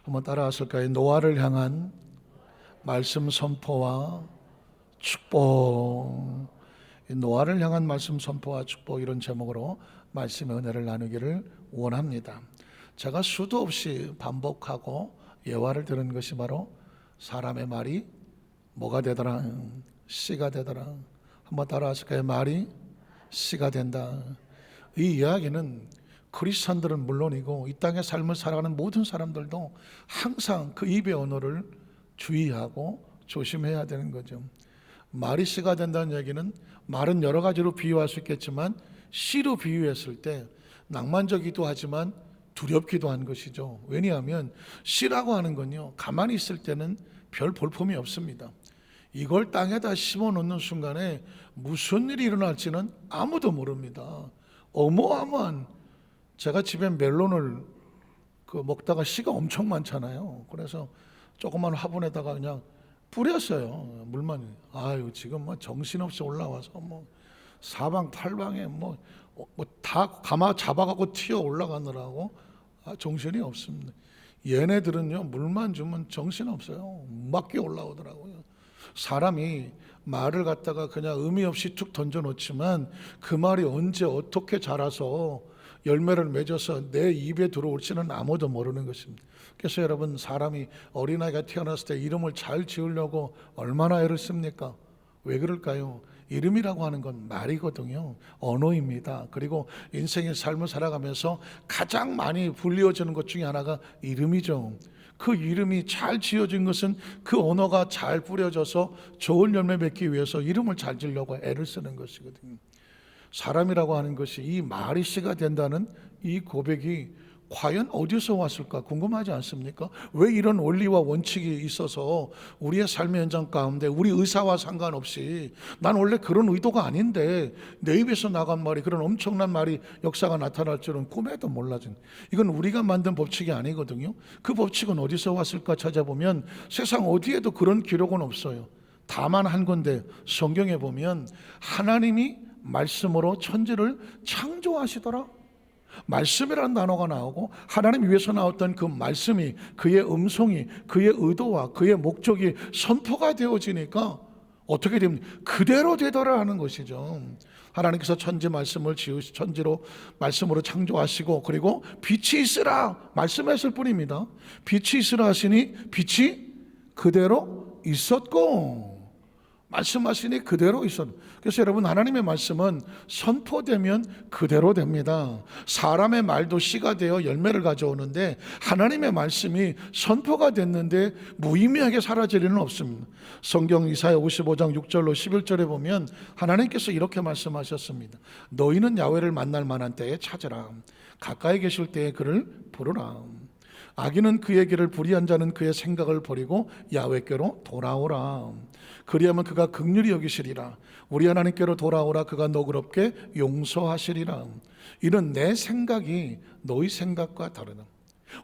한번 따라하실까요? 노아를 향한 말씀 선포와 축복. 노아를 향한 말씀 선포와 축복, 이런 제목으로 말씀의 은혜를 나누기를 원합니다. 제가 수도 없이 반복하고 예화를 들은 것이 바로 사람의 말이 뭐가 되더라? 씨가 되더라. 한번 따라하실까요? 말이 씨가 된다. 이 이야기는 크리스천들은 물론이고 이 땅의 삶을 살아가는 모든 사람들도 항상 그 입의 언어를 주의하고 조심해야 되는 거죠. 말이 씨가 된다는 얘기는, 말은 여러 가지로 비유할 수 있겠지만 씨로 비유했을 때 낭만적이기도 하지만 두렵기도 한 것이죠. 왜냐하면 씨라고 하는 건요, 가만히 있을 때는 별 볼품이 없습니다. 이걸 땅에다 심어 놓는 순간에 무슨 일이 일어날지는 아무도 모릅니다. 어마어마한, 제가 집에 멜론을 먹다가 씨가 엄청 많잖아요. 그래서 조그만 화분에다가 그냥 뿌렸어요. 물만. 아유, 지금 뭐 정신없이 올라와서 사방팔방에 다 감아 잡아가고 튀어 올라가느라고 정신이 없습니다. 얘네들은요, 물만 주면 정신없어요. 막 올라오더라고요. 사람이 말을 갖다가 그냥 의미 없이 툭 던져놓지만 그 말이 언제 어떻게 자라서 열매를 맺어서 내 입에 들어올지는 아무도 모르는 것입니다. 그래서 여러분, 사람이, 어린아이가 태어났을 때 이름을 잘 지으려고 얼마나 애를 씁니까? 왜 그럴까요? 이름이라고 하는 건 말이거든요. 언어입니다. 그리고 인생의 삶을 살아가면서 가장 많이 불리워지는 것 중에 하나가 이름이죠. 그 이름이 잘 지어진 것은 그 언어가 잘 뿌려져서 좋은 열매 맺기 위해서 이름을 잘 지으려고 애를 쓰는 것이거든요. 사람이라고 하는 것이 이 말이 씨가 된다는 이 고백이 과연 어디서 왔을까 궁금하지 않습니까? 왜 이런 원리와 원칙이 있어서 우리의 삶의 현장 가운데 우리 의사와 상관없이, 난 원래 그런 의도가 아닌데 내 입에서 나간 말이, 그런 엄청난 말이, 역사가 나타날 줄은 꿈에도 몰라진, 이건 우리가 만든 법칙이 아니거든요. 그 법칙은 어디서 왔을까 찾아보면 세상 어디에도 그런 기록은 없어요. 다만 한 건데, 성경에 보면 하나님이 말씀으로 천지를 창조하시더라. 말씀이라는 단어가 나오고 하나님 위에서 나왔던 그 말씀이, 그의 음성이, 그의 의도와 그의 목적이 선포가 되어지니까 어떻게 됩니까? 그대로 되더라 하는 것이죠. 하나님께서 천지 말씀을 천지로 말씀으로 창조하시고, 그리고 빛이 있으라 말씀했을 뿐입니다. 빛이 있으라 하시니 빛이 그대로 있었고, 말씀하시니 그대로 있었. 그래서 여러분, 하나님의 말씀은 선포되면 그대로 됩니다. 사람의 말도 씨가 되어 열매를 가져오는데 하나님의 말씀이 선포가 됐는데 무의미하게 사라질 일은 없습니다. 성경 이사야 55장 6절로 11절에 보면 하나님께서 이렇게 말씀하셨습니다. 너희는 야훼를 만날 만한 때에 찾으라. 가까이 계실 때에 그를 부르라. 악인은 그의 길을, 불의한 자는 그의 생각을 버리고 야훼께로 돌아오라. 그리하면 그가 긍휼히 여기시리라. 우리 하나님께로 돌아오라. 그가 너그럽게 용서하시리라. 이는 내 생각이 너희 생각과 다르다.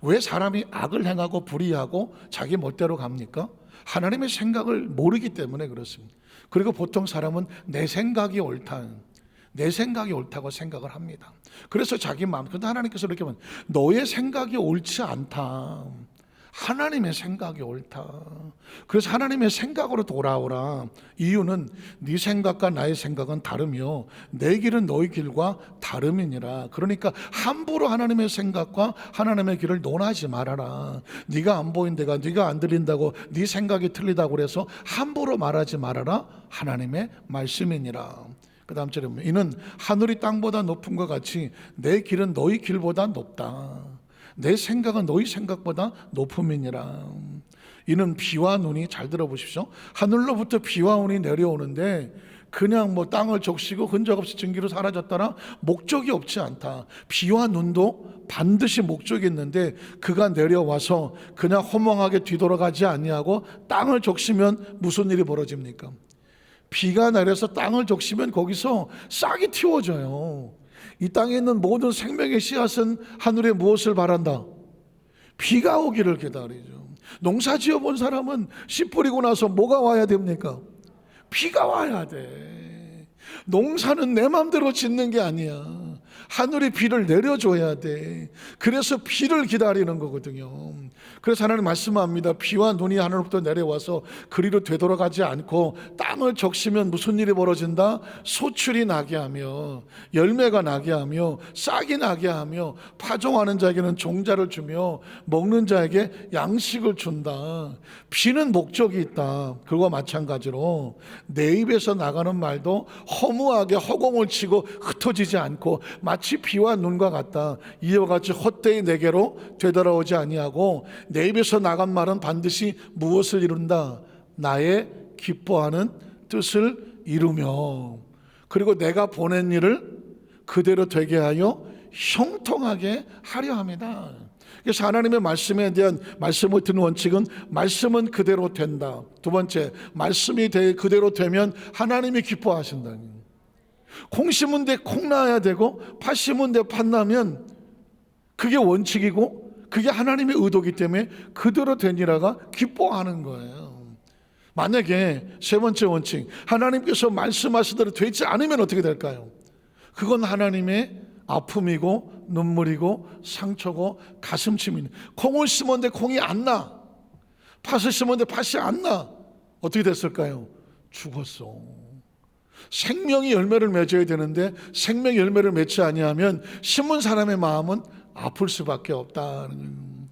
왜 사람이 악을 행하고 불의하고 자기 멋대로 갑니까? 하나님의 생각을 모르기 때문에 그렇습니다. 그리고 보통 사람은 내 생각이 옳다고 생각을 합니다. 그래서 자기 마음, 근데 하나님께서 이렇게 말합니다. 너의 생각이 옳지 않다. 하나님의 생각이 옳다. 그래서 하나님의 생각으로 돌아오라. 이유는 네 생각과 나의 생각은 다르며 내 길은 너희 길과 다름이니라. 그러니까 함부로 하나님의 생각과 하나님의 길을 논하지 말아라. 네가 안 보인다가, 네가 안 들린다고, 네 생각이 틀리다고 그래서 함부로 말하지 말아라. 하나님의 말씀이니라. 그 다음 절에 보면 이는 하늘이 땅보다 높은 것 같이 내 길은 너희 길보다 높다. 내 생각은 너희 생각보다 높음이니라. 이는 비와 눈이, 잘 들어보십시오, 하늘로부터 비와 눈이 내려오는데 그냥 땅을 적시고 흔적 없이 증기로 사라졌더라. 목적이 없지 않다. 비와 눈도 반드시 목적이 있는데 그가 내려와서 그냥 허망하게 뒤돌아가지 아니하고 땅을 적시면 무슨 일이 벌어집니까? 비가 내려서 땅을 적시면 거기서 싹이 틔워져요. 이 땅에 있는 모든 생명의 씨앗은 하늘에 무엇을 바란다? 비가 오기를 기다리죠. 농사 지어본 사람은 씨 뿌리고 나서 뭐가 와야 됩니까? 비가 와야 돼. 농사는 내 마음대로 짓는 게 아니야. 하늘이 비를 내려줘야 돼. 그래서 비를 기다리는 거거든요. 그래서 하나님 말씀합니다. 비와 눈이 하늘로부터 내려와서 그리로 되돌아가지 않고 땅을 적시면 무슨 일이 벌어진다? 소출이 나게 하며 열매가 나게 하며 싹이 나게 하며 파종하는 자에게는 종자를 주며 먹는 자에게 양식을 준다. 비는 목적이 있다. 그와 마찬가지로 내 입에서 나가는 말도 허무하게 허공을 치고 흩어지지 않고 마치 비와 눈과 같다. 이와 같이 헛되이 내게로 되돌아오지 아니하고 내 입에서 나간 말은 반드시 무엇을 이룬다? 나의 기뻐하는 뜻을 이루며 그리고 내가 보낸 일을 그대로 되게 하여 형통하게 하려 합니다. 그래서 하나님의 말씀에 대한 말씀을 듣는 원칙은 말씀은 그대로 된다. 두 번째, 말씀이 그대로 되면 하나님이 기뻐하신다. 콩 심은 데 콩 나야 되고 팥 심은 데 팥 나면 그게 원칙이고 그게 하나님의 의도이기 때문에 그대로 되니라가 기뻐하는 거예요. 만약에 세 번째 원칙, 하나님께서 말씀하신 대로 되지 않으면 어떻게 될까요? 그건 하나님의 아픔이고 눈물이고 상처고 가슴침이네. 콩을 심었는데 콩이 안 나. 팥을 심었는데 팥이 안 나. 어떻게 됐을까요? 죽었어. 생명이 열매를 맺어야 되는데 생명이 열매를 맺지 아니하면 심은 사람의 마음은 아플 수밖에 없다는.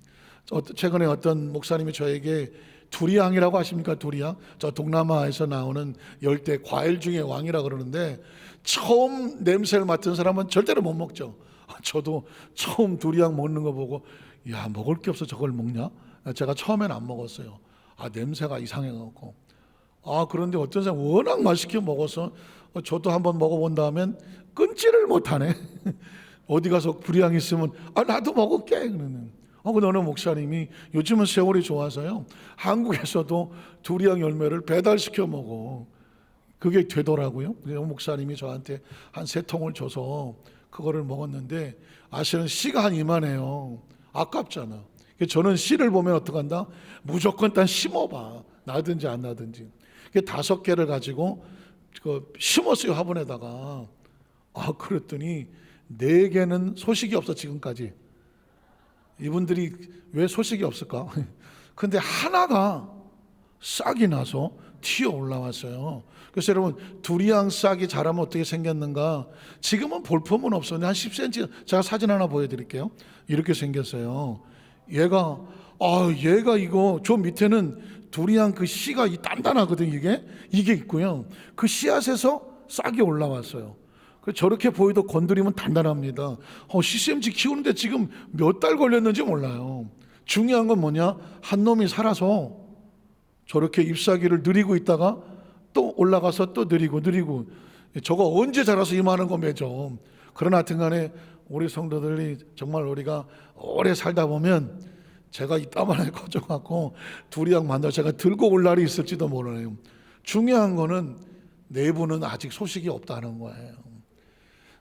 최근에 어떤 목사님이 저에게 두리앙이라고 아십니까? 두리앙? 저 동남아에서 나오는 열대 과일 중에 왕이라 그러는데 처음 냄새를 맡은 사람은 절대로 못 먹죠. 저도 처음 두리안 먹는 거 보고 야, 먹을 게 없어 저걸 먹냐? 제가 처음엔 안 먹었어요. 냄새가 이상해갖고. 그런데 어떤 사람 워낙 맛있게 먹어서 저도 한번 먹어본 다음엔 끊지를 못하네. 어디 가서 두리안 있으면 나도 먹을게. 그러는. 근데 어느 목사님이 요즘은 세월이 좋아서요, 한국에서도 두리안 열매를 배달시켜 먹어. 그게 되더라고요. 그래서 목사님이 저한테 한 3통을 줘서 그거를 먹었는데 아시는 씨가 한 이만해요. 아깝잖아. 저는 씨를 보면 어떡한다? 무조건 일단 심어봐. 나든지 안 나든지. 5개를 가지고 심었어요, 화분에다가. 그랬더니 4개는 소식이 없어, 지금까지. 이분들이 왜 소식이 없을까? 근데 하나가 싹이 나서 튀어 올라왔어요. 그래서 여러분, 두리안 싹이 자라면 어떻게 생겼는가? 지금은 볼품은 없었는데 한 10cm, 제가 사진 하나 보여드릴게요. 이렇게 생겼어요. 얘가 이거 저 밑에는 두리안 그 씨가 단단하거든요. 이게 있고요. 그 씨앗에서 싹이 올라왔어요. 저렇게 보이도 건드리면 단단합니다. CCMG 키우는데 지금 몇 달 걸렸는지 몰라요. 중요한 건 뭐냐? 한 놈이 살아서 저렇게 잎사귀를 누리고 있다가 또 올라가서 또 누리고 저거 언제 자라서 이만한 거 맺어. 그러나 하여튼간에 우리 성도들이 정말 우리가 오래 살다 보면 제가 이따만하게 커져갖고 두리안 만들어 제가 들고 올 날이 있을지도 몰라요. 중요한 거는 내부는 아직 소식이 없다는 거예요.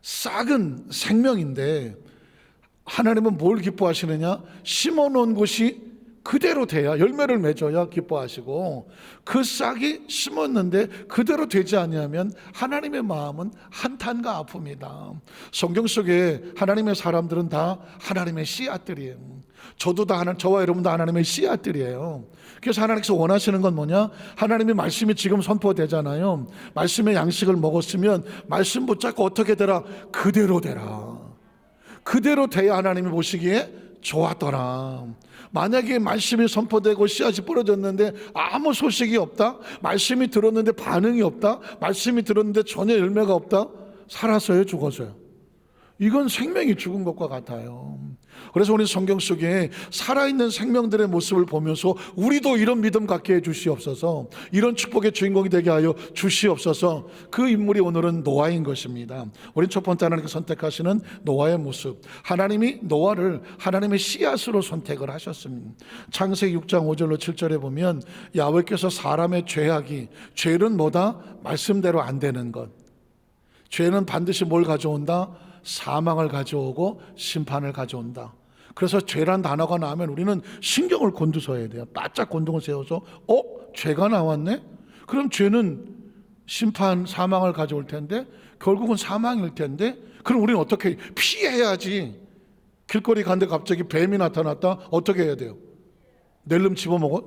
싹은 생명인데 하나님은 뭘 기뻐하시느냐? 심어놓은 곳이 그대로 돼야 열매를 맺어야 기뻐하시고, 그 싹이 심었는데 그대로 되지 아니하면 하나님의 마음은 한탄과 아픔이다. 성경 속에 하나님의 사람들은 다 하나님의 씨앗들이에요. 저와 여러분도 하나님의 씨앗들이에요. 그래서 하나님께서 원하시는 건 뭐냐? 하나님의 말씀이 지금 선포되잖아요. 말씀의 양식을 먹었으면 말씀 붙잡고 어떻게 되라? 그대로 되라. 그대로 돼야 하나님이 보시기에 좋았더라. 만약에 말씀이 선포되고 씨앗이 뿌려졌는데 아무 소식이 없다, 말씀이 들었는데 반응이 없다, 말씀이 들었는데 전혀 열매가 없다, 살았어요, 죽었어요? 이건 생명이 죽은 것과 같아요. 그래서 우리 성경 속에 살아있는 생명들의 모습을 보면서 우리도 이런 믿음 갖게 해주시옵소서, 이런 축복의 주인공이 되게 하여 주시옵소서. 그 인물이 오늘은 노아인 것입니다. 우리 첫 번째 하나님께서 선택하시는 노아의 모습, 하나님이 노아를 하나님의 씨앗으로 선택을 하셨습니다. 창세기 6장 5절로 7절에 보면 야훼께서 사람의 죄는 뭐다? 말씀대로 안 되는 것. 죄는 반드시 뭘 가져온다? 사망을 가져오고 심판을 가져온다. 그래서 죄란 단어가 나오면 우리는 신경을 곤두서야 돼요. 바짝 곤두을 세워서 죄가 나왔네? 그럼 죄는 심판, 사망을 가져올 텐데 결국은 사망일 텐데 그럼 우리는 어떻게 피해야지. 길거리 가는데 갑자기 뱀이 나타났다 어떻게 해야 돼요? 낼름 집어먹어?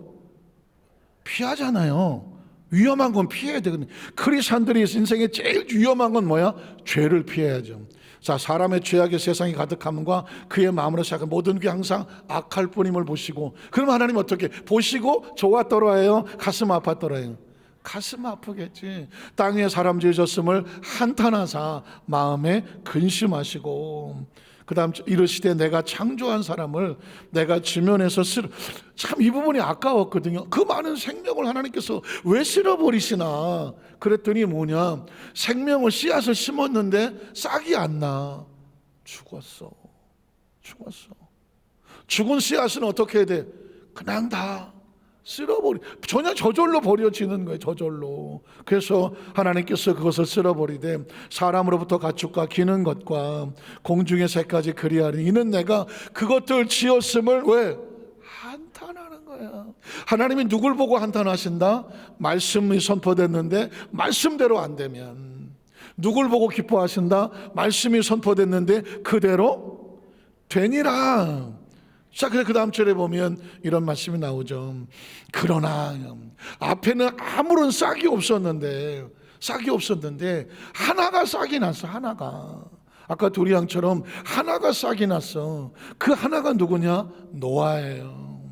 피하잖아요. 위험한 건 피해야 되거든요. 크리스찬들이 인생에 제일 위험한 건 뭐야? 죄를 피해야죠. 자, 사람의 죄악의 세상이 가득함과 그의 마음으로 시작한 모든 게 항상 악할 뿐임을 보시고, 그럼 하나님 어떻게 보시고 좋았더라예요? 가슴 아팠더라예요? 가슴 아프겠지. 땅 위에 사람 지으셨음을 한탄하사 마음에 근심하시고, 그 다음 이르시되 내가 창조한 사람을 내가 지면에서 참 이 부분이 아까웠거든요. 그 많은 생명을 하나님께서 왜 쓸어버리시나 그랬더니 뭐냐, 생명을 씨앗을 심었는데 싹이 안 나. 죽었어. 죽은 씨앗은 어떻게 해야 돼? 그냥 다 전혀 저절로 버려지는 거예요. 저절로. 그래서 하나님께서 그것을 쓸어버리되 사람으로부터 가축과 기는 것과 공중의 새까지 그리하니 이는 내가 그것들 지었음을 왜? 한탄하는 거야. 하나님이 누굴 보고 한탄하신다? 말씀이 선포됐는데 말씀대로 안 되면. 누굴 보고 기뻐하신다? 말씀이 선포됐는데 그대로 되니라. 자, 그래 그 다음 절에 보면 이런 말씀이 나오죠. 그러나 앞에는 아무런 싹이 없었는데 하나가 싹이 났어. 하나가. 아까 두리양처럼 하나가 싹이 났어. 그 하나가 누구냐? 노아예요.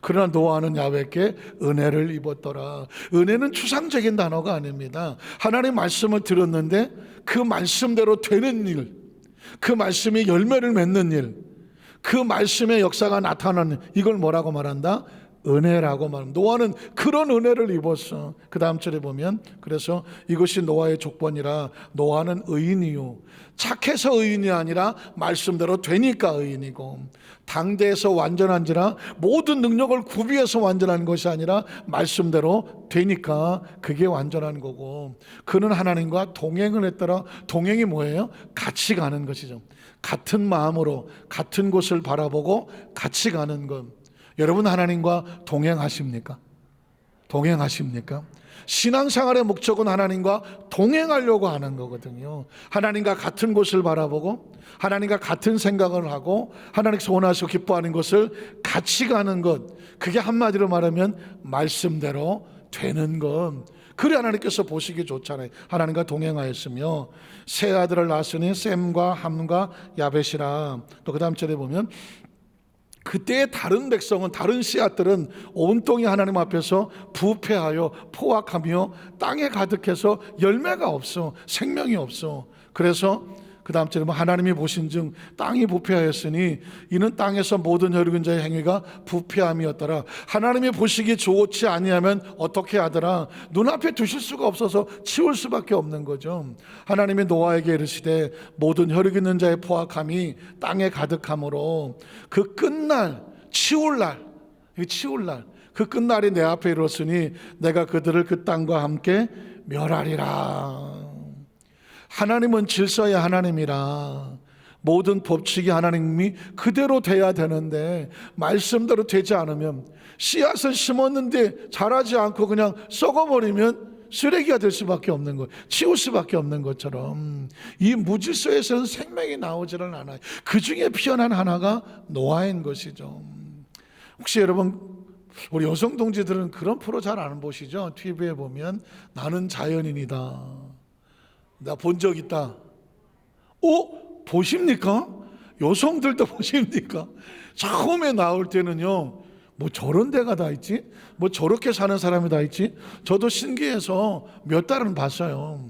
그러나 노아는 야훼께 은혜를 입었더라. 은혜는 추상적인 단어가 아닙니다. 하나님의 말씀을 들었는데 그 말씀대로 되는 일, 그 말씀이 열매를 맺는 일, 그 말씀의 역사가 나타나는, 이걸 뭐라고 말한다? 은혜라고 말합니다. 노아는 그런 은혜를 입었어. 그 다음 절에 보면 그래서 이것이 노아의 족본이라. 노아는 의인이요 착해서 의인이 아니라 말씀대로 되니까 의인이고, 당대에서 완전한지라 모든 능력을 구비해서 완전한 것이 아니라 말씀대로 되니까 그게 완전한 거고, 그는 하나님과 동행을 했더라. 동행이 뭐예요? 같이 가는 것이죠. 같은 마음으로 같은 곳을 바라보고 같이 가는 것. 여러분 하나님과 동행하십니까? 동행하십니까? 신앙생활의 목적은 하나님과 동행하려고 하는 거거든요. 하나님과 같은 곳을 바라보고 하나님과 같은 생각을 하고 하나님께서 원하시고 기뻐하는 것을 같이 가는 것, 그게 한마디로 말하면 말씀대로 되는 것. 그래 하나님께서 보시기 좋잖아요. 하나님과 동행하였으며 세 아들을 낳았으니 셈과 함과 야벳이라. 또 그 다음 절에 보면 그때의 다른 백성은, 다른 씨앗들은 온통이 하나님 앞에서 부패하여 포악하며 땅에 가득해서 열매가 없어. 생명이 없어. 그래서 그 다음 절에 하나님이 보신즉 땅이 부패하였으니 이는 땅에서 모든 혈육인 자의 행위가 부패함이었더라. 하나님이 보시기 좋지 아니하면 어떻게 하더라? 눈앞에 두실 수가 없어서 치울 수밖에 없는 거죠. 하나님이 노아에게 이르시되 모든 혈육 있는 자의 포악함이 땅에 가득함으로 그 끝날, 치울 날, 그 끝날이 내 앞에 이르렀으니 내가 그들을 그 땅과 함께 멸하리라. 하나님은 질서의 하나님이라 모든 법칙이 하나님이 그대로 돼야 되는데 말씀대로 되지 않으면, 씨앗을 심었는데 자라지 않고 그냥 썩어버리면 쓰레기가 될 수밖에 없는 것, 치울 수밖에 없는 것처럼 이 무질서에서는 생명이 나오지를 않아요. 그 중에 피어난 하나가 노아인 것이죠. 혹시 여러분 우리 여성 동지들은 그런 프로 잘 안 보시죠? TV에 보면 나는 자연인이다, 나 본 적 있다. 보십니까? 여성들도 보십니까? 처음에 나올 때는요, 뭐 저런 데가 다 있지? 뭐 저렇게 사는 사람이 다 있지? 저도 신기해서 몇 달은 봤어요.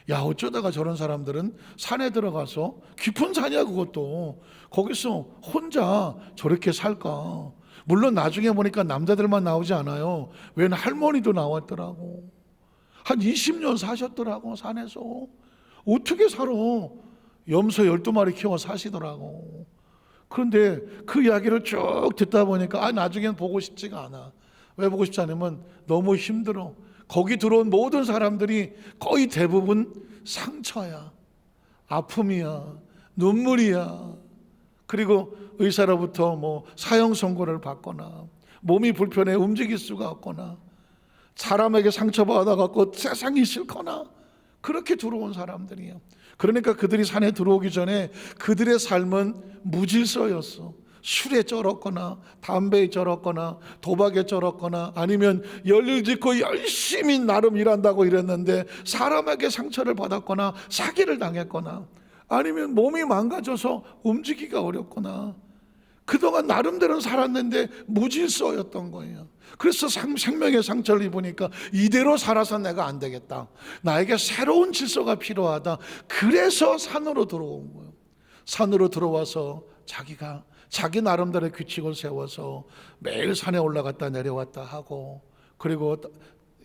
야, 어쩌다가 저런 사람들은 산에 들어가서, 깊은 산이야 그것도, 거기서 혼자 저렇게 살까? 물론 나중에 보니까 남자들만 나오지 않아요. 웬 할머니도 나왔더라고. 한 20년 사셨더라고, 산에서. 어떻게 살아? 염소 12마리 키워 사시더라고. 그런데 그 이야기를 쭉 듣다 보니까 나중엔 보고 싶지가 않아. 왜 보고 싶지 않으면 너무 힘들어. 거기 들어온 모든 사람들이 거의 대부분 상처야, 아픔이야, 눈물이야. 그리고 의사로부터 뭐 사형 선고를 받거나 몸이 불편해 움직일 수가 없거나 사람에게 상처받아갖고 세상이 싫거나 그렇게 들어온 사람들이에요. 그러니까 그들이 산에 들어오기 전에 그들의 삶은 무질서였어. 술에 쩔었거나 담배에 쩔었거나 도박에 쩔었거나 아니면 열일 짓고 열심히 나름 일한다고 이랬는데 사람에게 상처를 받았거나 사기를 당했거나 아니면 몸이 망가져서 움직이기가 어렵거나 그동안 나름대로 살았는데 무질서였던 거예요. 그래서 생명의 상처를 입으니까 이대로 살아서 내가 안 되겠다, 나에게 새로운 질서가 필요하다. 그래서 산으로 들어온 거예요. 산으로 들어와서 자기가 자기 나름대로의 규칙을 세워서 매일 산에 올라갔다 내려왔다 하고, 그리고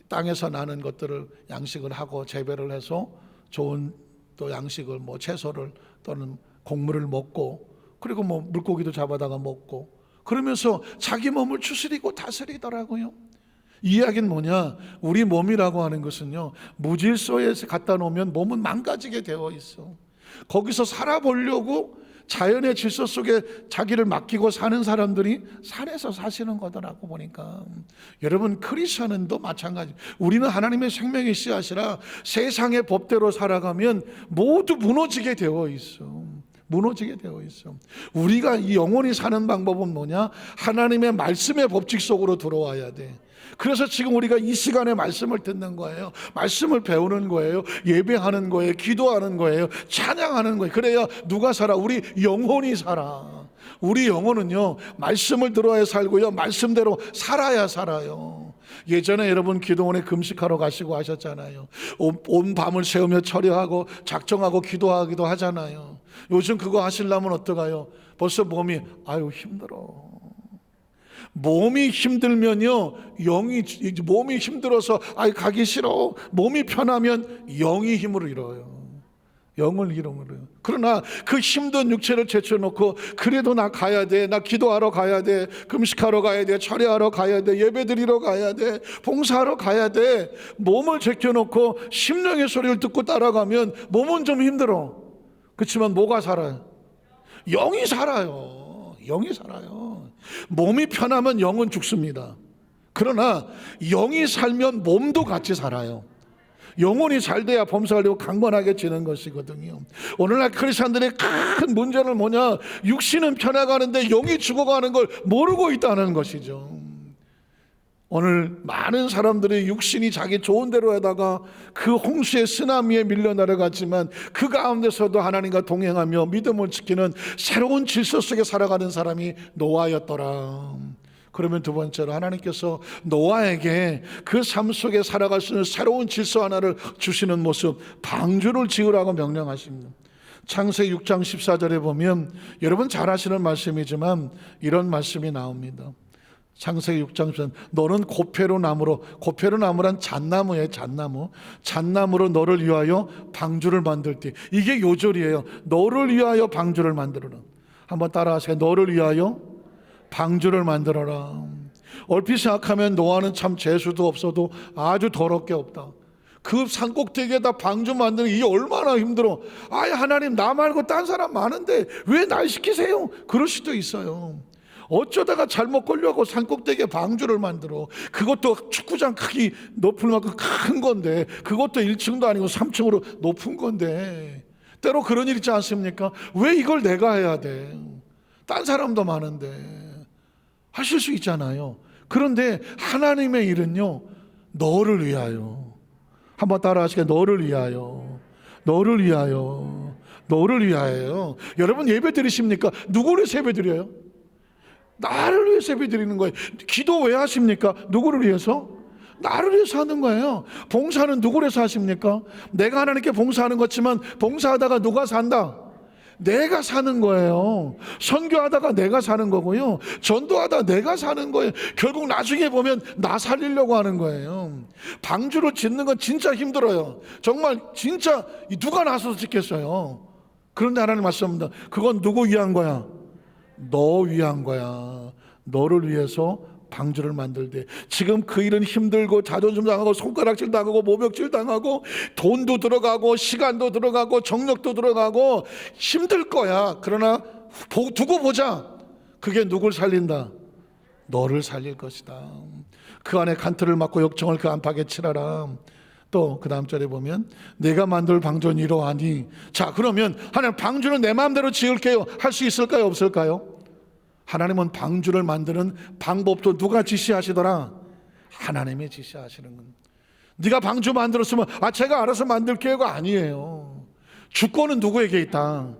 땅에서 나는 것들을 양식을 하고 재배를 해서 좋은 또 양식을 채소를 또는 곡물을 먹고, 그리고 물고기도 잡아다가 먹고, 그러면서 자기 몸을 추스리고 다스리더라고요. 이 이야기는 뭐냐? 우리 몸이라고 하는 것은요, 무질서에 갖다 놓으면 몸은 망가지게 되어 있어. 거기서 살아보려고 자연의 질서 속에 자기를 맡기고 사는 사람들이 산에서 사시는 거더라고 보니까. 여러분, 크리스천은도 마찬가지. 우리는 하나님의 생명의 씨앗이라 세상의 법대로 살아가면 모두 무너지게 되어 있어. 무너지게 되어 있어. 우리가 이 영원히 사는 방법은 뭐냐? 하나님의 말씀의 법칙 속으로 들어와야 돼. 그래서 지금 우리가 이 시간에 말씀을 듣는 거예요. 말씀을 배우는 거예요. 예배하는 거예요. 기도하는 거예요. 찬양하는 거예요. 그래야 누가 살아? 우리 영혼이 살아. 우리 영혼은요, 말씀을 들어야 살고요, 말씀대로 살아야 살아요. 예전에 여러분 기도원에 금식하러 가시고 하셨잖아요. 온 밤을 새우며 처리하고 작정하고 기도하기도 하잖아요. 요즘 그거 하시려면 어떡해요? 벌써 몸이 힘들어. 몸이 힘들면요, 몸이 힘들어서 가기 싫어. 몸이 편하면 영이 힘을 잃어요. 영을 잃어버려요. 그러나 그 힘든 육체를 제쳐놓고 그래도 나 가야 돼, 나 기도하러 가야 돼, 금식하러 가야 돼, 철회하러 가야 돼, 예배드리러 가야 돼, 봉사하러 가야 돼, 몸을 제껴놓고 심령의 소리를 듣고 따라가면 몸은 좀 힘들어. 그렇지만 뭐가 살아요? 영이 살아요. 영이 살아요. 몸이 편하면 영은 죽습니다. 그러나 영이 살면 몸도 같이 살아요. 영혼이 잘 돼야 범사하려고 강건하게 지는 것이거든요. 오늘날 크리스천들의 큰 문제는 뭐냐? 육신은 편해가는데 영이 죽어가는 걸 모르고 있다는 것이죠. 오늘 많은 사람들이 육신이 자기 좋은 대로 하다가 그 홍수의 쓰나미에 밀려 내려갔지만 그 가운데서도 하나님과 동행하며 믿음을 지키는 새로운 질서 속에 살아가는 사람이 노아였더라. 그러면 두 번째로 하나님께서 노아에게 그 삶 속에 살아갈 수 있는 새로운 질서 하나를 주시는 모습, 방주를 지으라고 명령하십니다. 창세기 6장 14절에 보면 여러분 잘 아시는 말씀이지만 이런 말씀이 나옵니다. 창세기 6장 14절, 너는 고페로 나무란 잣나무예요. 잣나무로 너를 위하여 방주를 만들때, 이게 요절이에요. 너를 위하여 방주를 만들어라. 한번 따라하세요. 너를 위하여 방주를 만들어라. 얼핏 생각하면 노아는 참 재수도 없어도 아주 더럽게 없다. 그 산꼭대기에다 방주 만드는 게 얼마나 힘들어. 하나님, 나 말고 딴 사람 많은데 왜 날 시키세요? 그럴 수도 있어요. 어쩌다가 잘못 걸려고 산꼭대기에 방주를 만들어. 그것도 축구장 크기 높을 만큼 큰 건데, 그것도 1층도 아니고 3층으로 높은 건데, 때로 그런 일 있지 않습니까? 왜 이걸 내가 해야 돼? 딴 사람도 많은데. 하실 수 있잖아요. 그런데 하나님의 일은요, 너를 위하여. 한번 따라 하시게. 너를 위하여. 너를 위하여. 너를 위하여. 여러분 예배 드리십니까? 누구를 위해서 예배 드려요? 나를 위해서 예배 드리는 거예요. 기도 왜 하십니까? 누구를 위해서? 나를 위해서 하는 거예요. 봉사는 누구를 위해서 하십니까? 내가 하나님께 봉사하는 거지만 봉사하다가 누가 산다? 내가 사는 거예요. 선교하다가 내가 사는 거고요. 전도하다가 내가 사는 거예요. 결국 나중에 보면 나 살리려고 하는 거예요. 방주를 짓는 건 진짜 힘들어요. 정말 진짜 누가 나서서 짓겠어요. 그런데 하나님 말씀합니다. 그건 누구 위한 거야? 너 위한 거야. 너를 위해서 방주를 만들되. 지금 그 일은 힘들고 자존심 당하고 손가락질 당하고 모욕질 당하고 돈도 들어가고 시간도 들어가고 정력도 들어가고 힘들 거야. 그러나 두고 보자. 그게 누굴 살린다? 너를 살릴 것이다. 그 안에 간틀을 막고 역청을 그 안팎에 칠하라. 또 그 다음 절에 보면 내가 만들 방주는 이러하니. 자, 그러면 하나님, 방주는 내 마음대로 지을게요, 할 수 있을까요, 없을까요? 하나님은 방주를 만드는 방법도 누가 지시하시더라? 하나님이 지시하시는 건. 네가 방주 만들었으면 제가 알아서 만들게요가 아니에요. 주권은 누구에게 있다?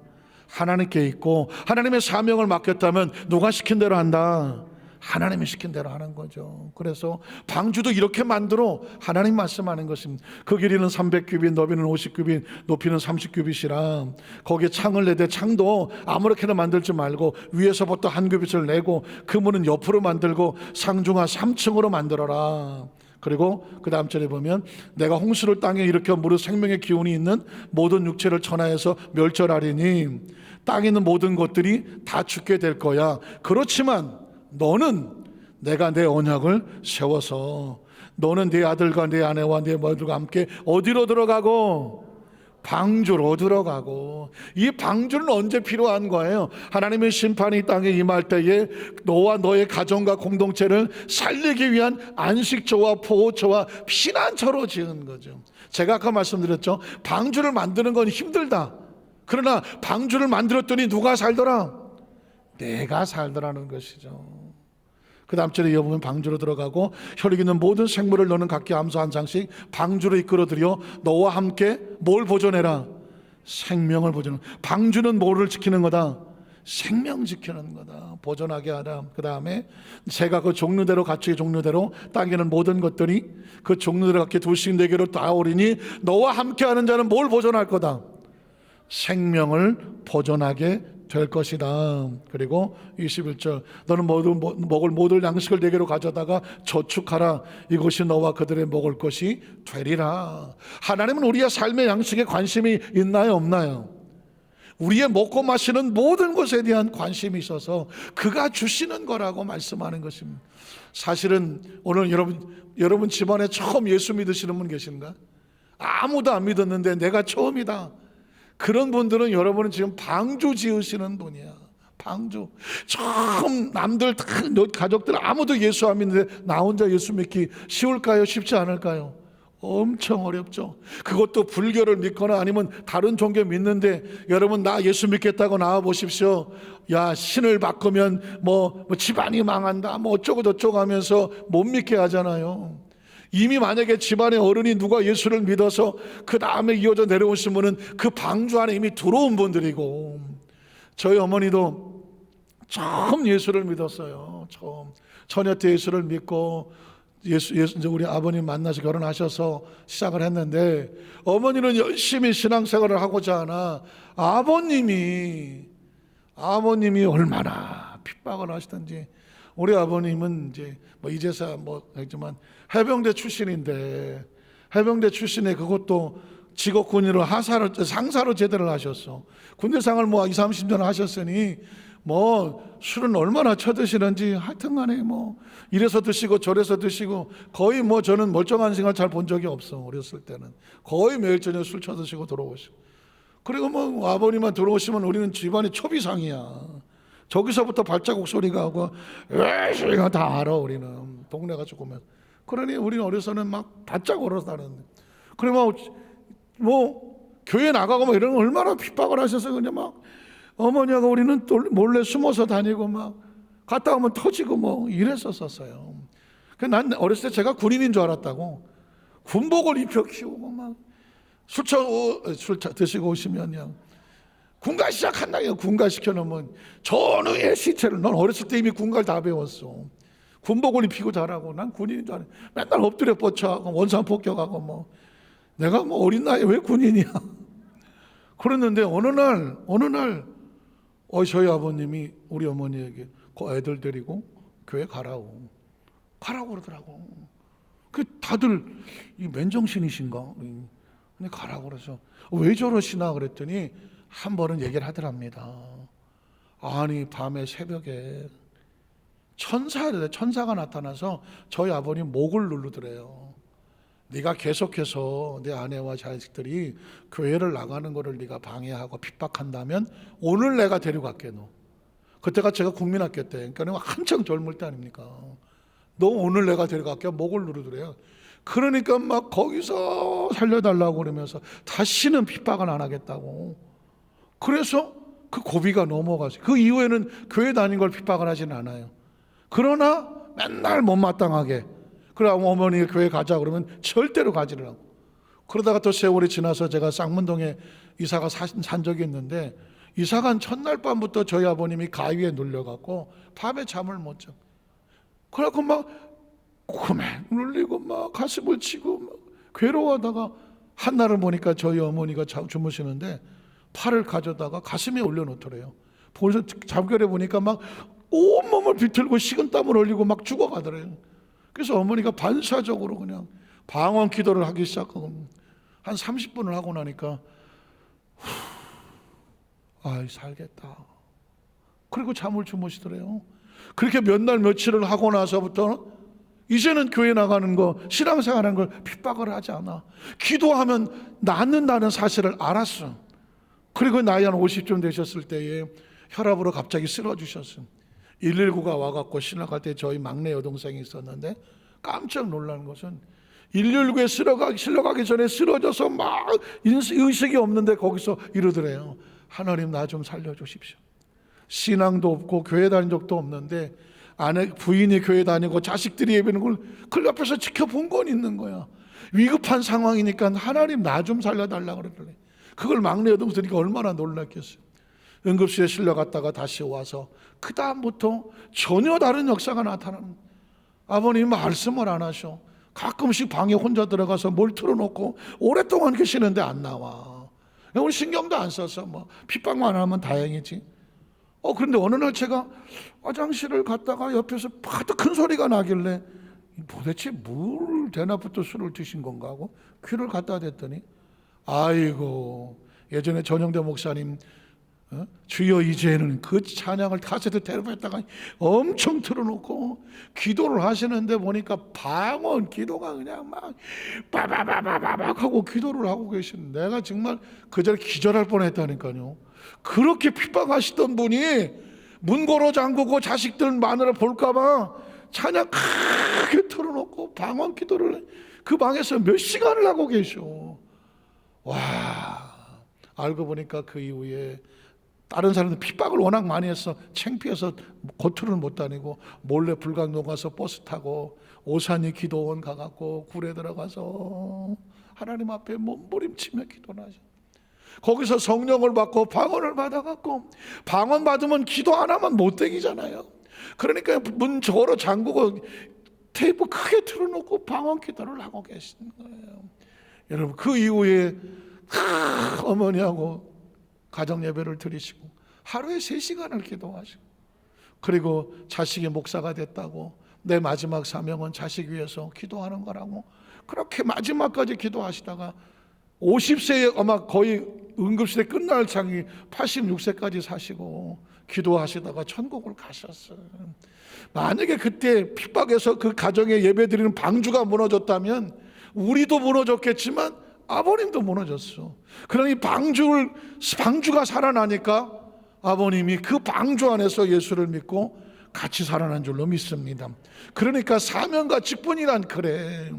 하나님께 있고, 하나님의 사명을 맡겼다면 누가 시킨 대로 한다? 하나님이 시킨 대로 하는 거죠. 그래서 방주도 이렇게 만들어 하나님 말씀하는 것입니다. 그 길이는 300규빗, 너비는 50규빗, 높이는 30규빗이라. 거기에 창을 내되 창도 아무렇게나 만들지 말고 위에서부터 한 규빗을 내고 그 문은 옆으로 만들고 상중하 3층으로 만들어라. 그리고 그 다음 절에 보면 내가 홍수를 땅에 일으켜 무릇 생명의 기운이 있는 모든 육체를 천하에서 멸절하리니 땅에 있는 모든 것들이 다 죽게 될 거야. 그렇지만 너는 내가 내 언약을 세워서 너는 네 아들과 네 아내와 네 모들과 함께 어디로 들어가고? 방주로 들어가고. 이 방주는 언제 필요한 거예요? 하나님의 심판이 땅에 임할 때에 너와 너의 가정과 공동체를 살리기 위한 안식처와 보호처와 피난처로 지은 거죠. 제가 아까 말씀드렸죠, 방주를 만드는 건 힘들다. 그러나 방주를 만들었더니 누가 살더라? 내가 살더라는 것이죠. 그 다음 절에 이어보면 방주로 들어가고 혈육 있는 모든 생물을 너는 각기 암소 한 장씩 방주로 이끌어들여 너와 함께 뭘 보존해라? 생명을 보존. 방주는 뭐를 지키는 거다? 생명 지키는 거다. 보존하게 하라. 그 다음에 제가 그 종류대로 가축의 종류대로 땅에는 모든 것들이 그 종류대로 각기 둘씩 네 개로 다 오리니 너와 함께하는 자는 뭘 보존할 거다? 생명을 보존하게 될 것이다. 그리고 21절 너는 먹을 모든 양식을 내게로 가져다가 저축하라. 이것이 너와 그들의 먹을 것이 되리라. 하나님은 우리의 삶의 양식에 관심이 있나요, 없나요? 우리의 먹고 마시는 모든 것에 대한 관심이 있어서 그가 주시는 거라고 말씀하는 것입니다. 사실은 오늘 여러분 집안에 처음 예수 믿으시는 분 계신가? 아무도 안 믿었는데 내가 처음이다. 그런 분들은 여러분은 지금 방주 지으시는 분이야. 방주. 처음 남들 다 가족들 아무도 예수 안 믿는데 나 혼자 예수 믿기 쉬울까요? 쉽지 않을까요? 엄청 어렵죠. 그것도 불교를 믿거나 아니면 다른 종교 믿는데 여러분 나 예수 믿겠다고 나와 보십시오. 야, 신을 바꾸면 뭐 집안이 망한다 뭐 어쩌고 저쩌고 하면서 못 믿게 하잖아요. 이미 만약에 집안의 어른이 누가 예수를 믿어서 그 다음에 이어져 내려오신 분은 그 방주 안에 이미 들어온 분들이고, 저희 어머니도 처음 예수를 믿었어요. 처음 처녀 때 예수를 믿고 이제 우리 아버님 만나서 결혼하셔서 시작을 했는데 어머니는 열심히 신앙생활을 하고자 하나 아버님이 얼마나 핍박을 하시던지. 우리 아버님은 이제 이제서 했지만 해병대 출신인데 해병대 출신에 그것도 직업군인으로 상사로 제대를 하셨어. 군대생활 20, 30년 하셨으니 술은 얼마나 쳐드시는지 하여튼간에 이래서 드시고 저래서 드시고 거의 저는 멀쩡한 생활 잘 본 적이 없어. 어렸을 때는 거의 매일 저녁 술 쳐드시고 들어오시고. 그리고 아버님만 들어오시면 우리는 집안이 초비상이야. 저기서부터 발자국 소리가 하고 소리가 다 알아. 우리는 동네가 조그면. 그러니 우리는 어려서는 막 바짝 얼어다는데. 그래 교회 나가고 이런 거 얼마나 핍박을 하셔서 그냥 어머니하고 우리는 또 몰래 숨어서 다니고 갔다 오면 터지고 이랬었어요. 난 어렸을 때 제가 군인인 줄 알았다고. 군복을 입혀 키우고 술 드시고 오시면 그냥 군가 시작한다요. 군가 시켜놓으면 전우의 시체를. 넌 어렸을 때 이미 군가를 다 배웠어. 군복을 입히고 자라고. 난 군인인 줄 알았어. 맨날 엎드려 뻗쳐하고 원산 폭격하고 내가 어린 나이에 왜 군인이야. 그랬는데 어느 날 저희 아버님이 우리 어머니에게 그 애들 데리고 교회 가라고 그러더라고. 다들 이 맨정신이신가? 근데 가라고 그래서 왜 저러시나 그랬더니 한 번은 얘기를 하더랍니다. 아니 밤에 새벽에 천사가 나타나서 저희 아버님 목을 누르더래요. 네가 계속해서 내 아내와 자식들이 교회를 나가는 거를 네가 방해하고 핍박한다면 오늘 내가 데려갈게 너. 그때가 제가 국민학교 때, 그러니까 한창 젊을 때 아닙니까? 너 오늘 내가 데려갈게, 목을 누르더래요. 그러니까 막 거기서 살려달라고 그러면서 다시는 핍박을 안 하겠다고. 그래서 그 고비가 넘어가서 그 이후에는 교회 다닌 걸 핍박을 하지는 않아요. 그러나 맨날 못마땅하게, 그래 어머니가 교회 가자 그러면 절대로 가지를 않고. 그러다가 또 세월이 지나서 제가 쌍문동에 이사가 산 적이 있는데, 이사간 첫날 밤부터 저희 아버님이 가위에 눌려갖고 밤에 잠을 못 자. 그래갖고 막 꿈에 눌리고 막 가슴을 치고 막 괴로워하다가 한날을 보니까 저희 어머니가 주무시는데 팔을 가져다가 가슴에 올려놓더래요. 그래서 잠결에 보니까 막 온몸을 비틀고 식은땀을 흘리고 막 죽어가더래요. 그래서 어머니가 반사적으로 그냥 방언 기도를 하기 시작하고 한 30분을 하고 나니까 아이 살겠다. 그리고 잠을 주무시더래요. 그렇게 몇 날 며칠을 하고 나서부터 이제는 교회 나가는 거, 신앙생활하는 걸 핍박을 하지 않아. 기도하면 낫는다는 사실을 알았어. 그리고 나이 한 50쯤 되셨을 때에 혈압으로 갑자기 쓰러지셨어. 119가 와갖고 신랑할 때 저희 막내 여동생이 있었는데 깜짝 놀라는 것은 119에 실려가기 전에 쓰러져서 막 의식이 없는데 거기서 이러더래요. 하나님 나 좀 살려주십시오. 신앙도 없고 교회 다닌 적도 없는데 아내 부인이 교회 다니고 자식들이 예배하는 걸 그 옆에서 지켜본 건 있는 거야. 위급한 상황이니까 하나님 나 좀 살려달라고 그러더래. 그걸 막내 여동생이 얼마나 놀랐겠어요. 응급실에 실려갔다가 다시 와서 그 다음부터 전혀 다른 역사가 나타나는. 아버님 말씀을 안 하셔. 가끔씩 방에 혼자 들어가서 뭘 틀어놓고 오랫동안 계시는데 안 나와. 우리 신경도 안 써서 뭐 핍박만 하면 다행이지. 그런데 어느 날 제가 화장실을 갔다가 옆에서 파도 큰 소리가 나길래 도대체 뭘 대낮부터 술을 드신 건가 하고 귀를 갖다 댔더니 아이고 예전에 전영대 목사님 주여 이제는 그 찬양을 카세트 테이프에다가 엄청 틀어놓고 기도를 하시는데 보니까 방언 기도가 그냥 막 빠바바바바박 하고 기도를 하고 계시는. 내가 정말 그 자리에 기절할 뻔했다니까요. 그렇게 핍박하시던 분이 문 걸어 잠그고 자식들 마누라 볼까봐 찬양 크게 틀어놓고 방언 기도를 그 방에서 몇 시간을 하고 계셔. 와, 알고 보니까 그 이후에 다른 사람들 핍박을 워낙 많이 해서 창피해서 겉으로는 못 다니고 몰래 불광동 가서 버스 타고 오산이 기도원 가갖고 굴에 들어가서 하나님 앞에 몸부림치며 기도를 하죠. 거기서 성령을 받고 방언을 받아갖고, 방언 받으면 기도 안 하면 못되기잖아요. 그러니까 문 걸어 잠그고 테이프 크게 틀어놓고 방언 기도를 하고 계시는 거예요. 여러분 그 이후에 어머니하고 가정 예배를 드리시고 하루에 3시간을 기도하시고, 그리고 자식이 목사가 됐다고 내 마지막 사명은 자식 위해서 기도하는 거라고 그렇게 마지막까지 기도하시다가 50세에 아마 거의 응급실에 끝날 장이 86세까지 사시고 기도하시다가 천국을 가셨어요. 만약에 그때 핍박해서 그 가정에 예배드리는 방주가 무너졌다면 우리도 무너졌겠지만 아버님도 무너졌어. 그러니 방주가 살아나니까 아버님이 그 방주 안에서 예수를 믿고 같이 살아난 줄로 믿습니다. 그러니까 사명과 직분이란 그래.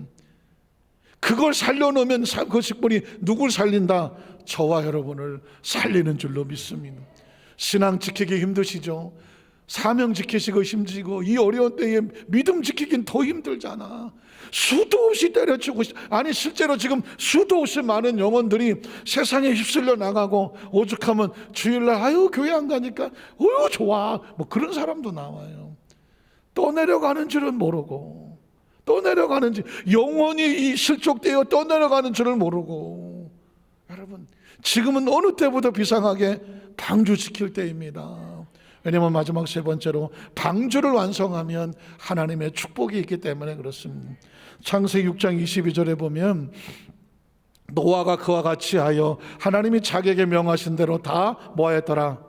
그걸 살려놓으면 그 직분이 누굴 살린다? 저와 여러분을 살리는 줄로 믿습니다. 신앙 지키기 힘드시죠? 사명 지키시고 힘지고 이 어려운 때에 믿음 지키긴 더 힘들잖아. 수도 없이 때려치고, 아니 실제로 지금 수도 없이 많은 영혼들이 세상에 휩쓸려 나가고 오죽하면 주일날 아유 교회 안 가니까 어유 좋아 뭐 그런 사람도 나와요. 떠내려가는 줄은 모르고, 떠내려가는지 영원히 이 실족되어 떠내려가는 줄을 모르고. 여러분 지금은 어느 때보다 비상하게 방주 지킬 때입니다. 왜냐하면 마지막 3번째로 방주를 완성하면 하나님의 축복이 있기 때문에 그렇습니다. 창세기 6장 22절에 보면 노아가 그와 같이 하여 하나님이 자기에게 명하신 대로 다 뭐 했더라?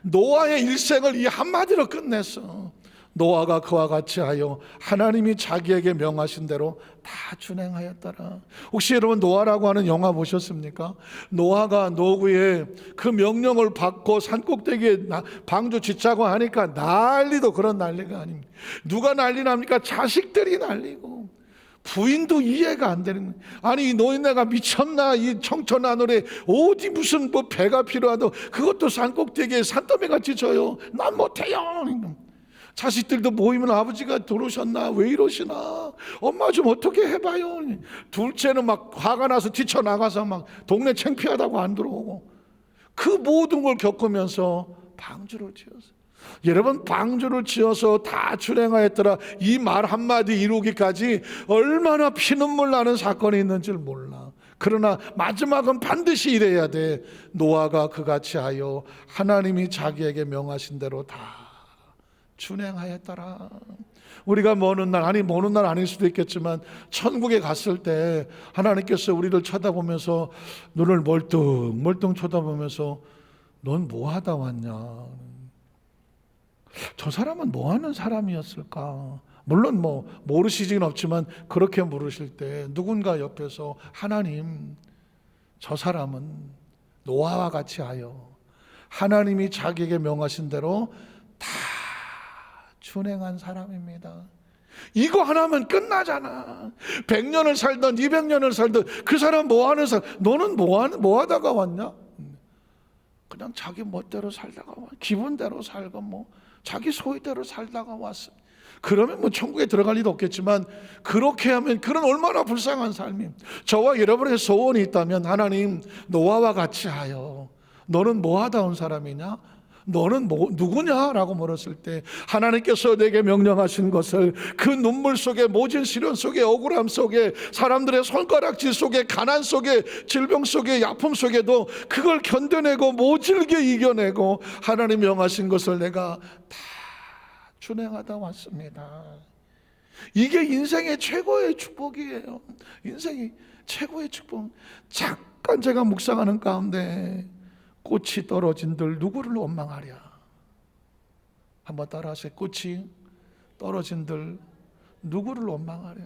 노아의 일생을 이 한마디로 끝냈어. 노아가 그와 같이 하여 하나님이 자기에게 명하신 대로 다 준행하였더라. 혹시 여러분 노아라고 하는 영화 보셨습니까? 노아가 노구의 그 명령을 받고 산꼭대기에 방주 짓자고 하니까 난리도 그런 난리가 아닙니다. 누가 난리 납니까? 자식들이 난리고 부인도 이해가 안 되는 거예요. 아니 이 노인네가 미쳤나? 이 청천하늘에 어디 무슨 뭐 배가 필요하도 그것도 산꼭대기에 산더미같이 져요. 난 못해요. 자식들도 모이면 아버지가 들어오셨나? 왜 이러시나? 엄마 좀 어떻게 해봐요. 둘째는 막 화가 나서 뛰쳐나가서 막 동네 창피하다고 안 들어오고, 그 모든 걸 겪으면서 방주를 지었어요. 여러분, 방주를 지어서 다 출행하였더라, 이 말 한마디 이루기까지 얼마나 피눈물 나는 사건이 있는지를 몰라. 그러나 마지막은 반드시 이래야 돼. 노아가 그같이 하여 하나님이 자기에게 명하신 대로 다 준행하였더라. 우리가 먼 날 아닐 수도 있겠지만 천국에 갔을 때 하나님께서 우리를 쳐다보면서 눈을 멀뚱 쳐다보면서 넌 뭐 하다 왔냐? 저 사람은 뭐 하는 사람이었을까? 물론 뭐 모르시지는 없지만 그렇게 물으실 때 누군가 옆에서 하나님, 저 사람은 노아와 같이 하여 하나님이 자기에게 명하신 대로 다 준행한 사람입니다. 이거 하나면 끝나잖아. 100년을 살던 200년을 살던 그 사람 뭐 하는 사람, 너는 뭐 하다가 왔냐? 그냥 자기 멋대로 살다가 기분대로 살고 뭐 자기 소유대로 살다가 왔어. 그러면 뭐 천국에 들어갈 일도 없겠지만 그렇게 하면 그런 얼마나 불쌍한 삶이. 저와 여러분의 소원이 있다면 하나님, 노아와 같이 하여 너는 뭐 하다 온 사람이냐? 너는 누구냐라고 물었을 때 하나님께서 내게 명령하신 것을 그 눈물 속에, 모진 시련 속에, 억울함 속에, 사람들의 손가락질 속에, 가난 속에, 질병 속에, 아픔 속에도 그걸 견뎌내고 모질게 이겨내고 하나님 명하신 것을 내가 다 준행하다 왔습니다. 이게 인생의 최고의 축복이에요. 인생이 최고의 축복. 잠깐 제가 묵상하는 가운데 꽃이 떨어진들 누구를 원망하랴? 한번 따라하세요. 꽃이 떨어진들 누구를 원망하랴?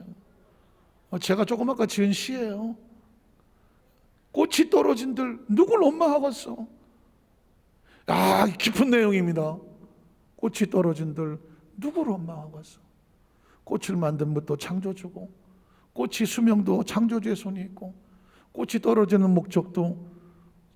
제가 조금 아까 지은 시예요. 꽃이 떨어진들 누구를 원망하겠어? 깊은 내용입니다. 꽃이 떨어진들 누구를 원망하겠어? 꽃을 만든 것도 창조주고, 꽃이 수명도 창조주의 손이 있고, 꽃이 떨어지는 목적도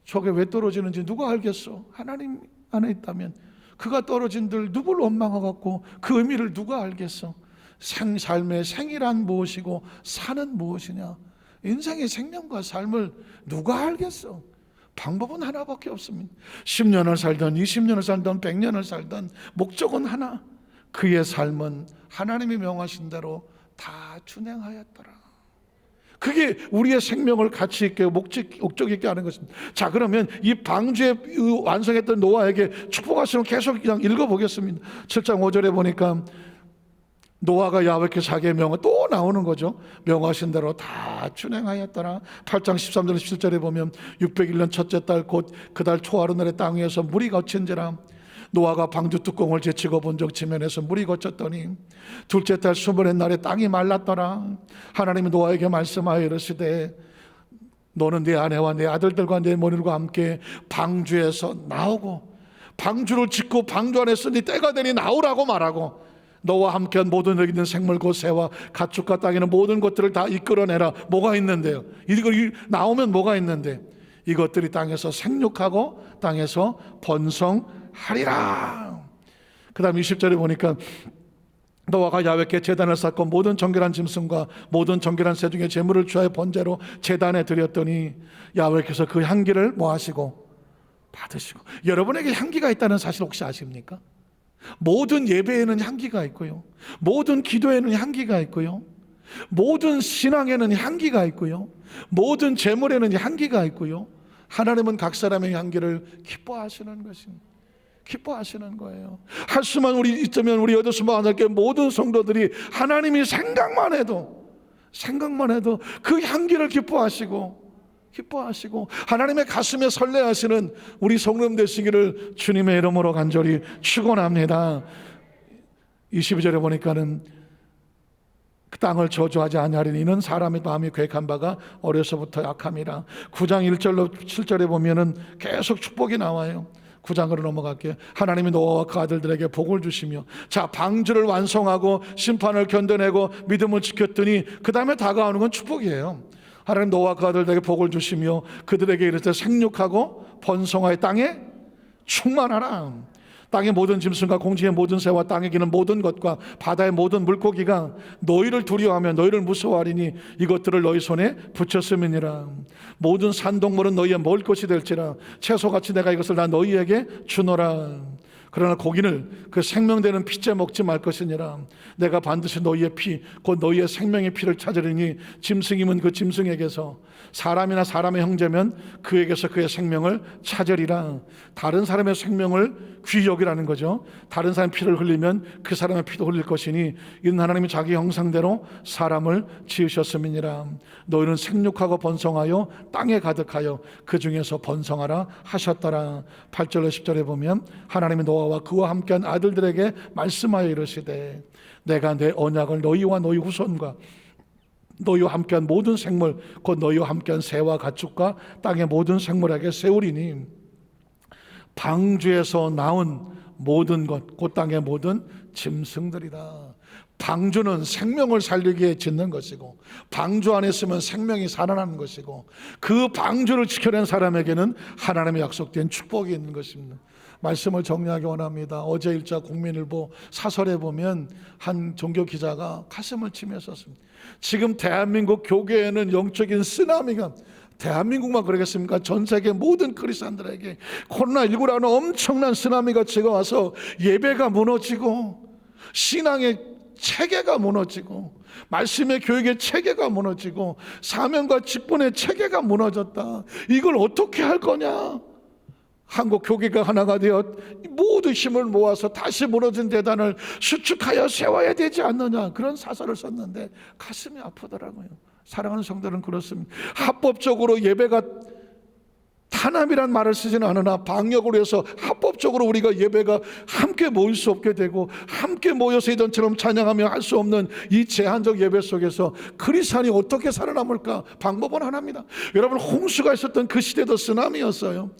저게 왜 떨어지는지 누가 알겠어? 하나님 안에 있다면 그가 떨어진들 누구를 원망하겠고 그 의미를 누가 알겠어? 삶의 생이란 무엇이고 산은 무엇이냐? 인생의 생명과 삶을 누가 알겠어? 방법은 하나밖에 없습니다. 10년을 살든 20년을 살든 100년을 살든 목적은 하나. 그의 삶은 하나님이 명하신 대로 다 준행하였더라. 그게 우리의 생명을 가치 있게 목적 있게 하는 것입니다. 자, 그러면 이 방주에 완성했던 노아에게 축복하시면 계속 그냥 읽어보겠습니다. 7장 5절에 보니까 노아가 야훼께 자기의 명을 또 나오는 거죠. 명하신 대로 다 준행하였더라. 8장 13절 17절에 보면 601년 첫째 달 곧 그 달 초하루날에 땅 위에서 물이 거친지라. 노아가 방주 뚜껑을 제치고 본적 지면에서 물이 거쳤더니 둘째 달 20의 날에 땅이 말랐더라. 하나님이 노아에게 말씀하여 이르시되 너는 네 아내와 네 아들들과 네 모녀들과 함께 방주에서 나오고, 방주를 짓고 방주 안에 있으니 때가 되니 나오라고 말하고, 너와 함께한 모든 여기 있는 생물 곧 새와 가축과 땅에 있는 모든 것들을 다 이끌어내라. 뭐가 있는데요? 이걸 나오면 뭐가 있는데? 이것들이 땅에서 생육하고 땅에서 번성하리라. 그 다음 20절에 보니까 노아가 야훼께 제단을 쌓고 모든 정결한 짐승과 모든 정결한 새 중에 제물을 취하여 번제로 제단에 드렸더니 야훼께서 그 향기를 뭐 하시고? 받으시고. 여러분에게 향기가 있다는 사실 혹시 아십니까? 모든 예배에는 향기가 있고요, 모든 기도에는 향기가 있고요, 모든 신앙에는 향기가 있고요, 모든 제물에는 향기가 있고요. 하나님은 각 사람의 향기를 기뻐하시는 것입니다. 기뻐하시는 거예요. 할 수만 우리 있다면 우리 여덟수만 하나님께 모든 성도들이 하나님이 생각만 해도 그 향기를 기뻐하시고 하나님의 가슴에 설레하시는 우리 성도님 되시기를 주님의 이름으로 간절히 축원합니다. 22절에 보니까는 그 땅을 저주하지 아니하리니 이는 사람의 마음이 계획한 바가 어려서부터 약함이라. 9장 1절로 7절에 보면은 계속 축복이 나와요. 9장으로 넘어갈게요. 하나님이 노아와 그 아들들에게 복을 주시며, 자, 방주를 완성하고 심판을 견뎌내고 믿음을 지켰더니 그 다음에 다가오는 건 축복이에요. 하나님 노아와 그 아들들에게 복을 주시며 그들에게 이르되 생육하고 번성하여 땅에 충만하라. 땅의 모든 짐승과 공중의 모든 새와 땅에 기는 모든 것과 바다의 모든 물고기가 너희를 두려워하며 너희를 무서워하리니 이것들을 너희 손에 붙였음이니라. 모든 산동물은 너희의 먹을 것이 될지라. 채소같이 내가 이것을 다 너희에게 주노라. 그러나 고기는 그 생명되는 피째 먹지 말 것이니라. 내가 반드시 너희의 피 곧 너희의 생명의 피를 찾으리니 짐승이면 그 짐승에게서, 사람이나 사람의 형제면 그에게서 그의 생명을 찾으리라. 다른 사람의 생명을 귀히 여기라는 거죠. 다른 사람의 피를 흘리면 그 사람의 피도 흘릴 것이니 이는 하나님이 자기 형상대로 사람을 지으셨음이니라. 너희는 생육하고 번성하여 땅에 가득하여 그 중에서 번성하라 하셨더라. 8절로 10절에 보면 하나님이 노아와 그와 함께한 아들들에게 말씀하여 이르시되 내가 내 언약을 너희와 너희 후손과 너희와 함께한 모든 생물 곧 너희와 함께한 새와 가축과 땅의 모든 생물에게 세우리니 방주에서 나온 모든 것 곧 땅의 모든 짐승들이다. 방주는 생명을 살리기 위해 짓는 것이고 방주 안에 있으면 생명이 살아나는 것이고 그 방주를 지켜낸 사람에게는 하나님의 약속된 축복이 있는 것입니다. 말씀을 정리하기 원합니다. 어제 일자 국민일보 사설에 보면 한 종교 기자가 가슴을 치며 썼습니다. 지금 대한민국 교계에는 영적인 쓰나미가, 대한민국만 그러겠습니까? 전 세계 모든 크리스찬들에게 코로나19라는 엄청난 쓰나미가 지어와서 예배가 무너지고 신앙의 체계가 무너지고 말씀의 교육의 체계가 무너지고 사명과 직분의 체계가 무너졌다. 이걸 어떻게 할 거냐? 한국 교계가 하나가 되어 모두 힘을 모아서 다시 무너진 대단을 수축하여 세워야 되지 않느냐, 그런 사설을 썼는데 가슴이 아프더라고요. 사랑하는 성도들은 그렇습니다. 합법적으로 예배가, 탄압이란 말을 쓰지는 않으나 방역으로 해서 합법적으로 우리가 예배가 함께 모일 수 없게 되고 함께 모여서 이전처럼 찬양하며 할 수 없는 이 제한적 예배 속에서 크리스찬이 어떻게 살아남을까? 방법은 하나입니다. 여러분, 홍수가 있었던 그 시대도 쓰나미였어요.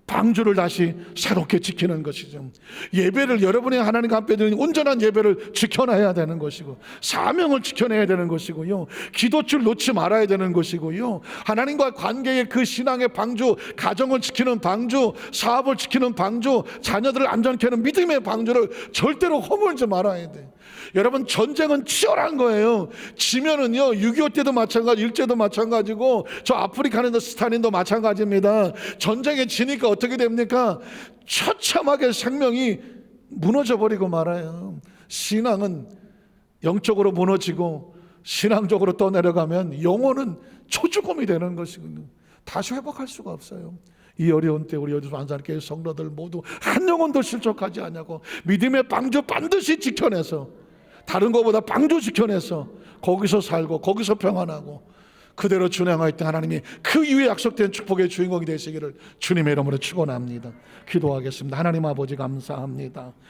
방주를 다시 새롭게 지키는 것이죠. 예배를, 여러분이 하나님과 함께 드리는 온전한 예배를 지켜내야 되는 것이고 사명을 지켜내야 되는 것이고요, 기도줄 놓지 말아야 되는 것이고요, 하나님과 관계의 그 신앙의 방주, 가정을 지키는 방주, 사업을 지키는 방주, 자녀들을 안전케 하는 믿음의 방주를 절대로 허물지 말아야 돼. 여러분, 전쟁은 치열한 거예요. 지면은요, 6.25 때도 마찬가지, 일제도 마찬가지고 저 아프리카는도 스탈린도 마찬가지입니다. 전쟁에 지니까 어떻게 됩니까? 처참하게 생명이 무너져 버리고 말아요. 신앙은 영적으로 무너지고 신앙적으로 떠내려가면 영혼은 초죽음이 되는 것이거든요. 다시 회복할 수가 없어요. 이 어려운 때 우리 여주 안산교회 성도들 모두 한 영혼도 실족하지 않냐고 믿음의 방주 반드시 지켜내서, 다른 것보다 방주 지켜내서 거기서 살고 거기서 평안하고 그대로 준행할 때 하나님이 그 이후에 약속된 축복의 주인공이 되시기를 주님의 이름으로 축원합니다. 기도하겠습니다. 하나님 아버지, 감사합니다.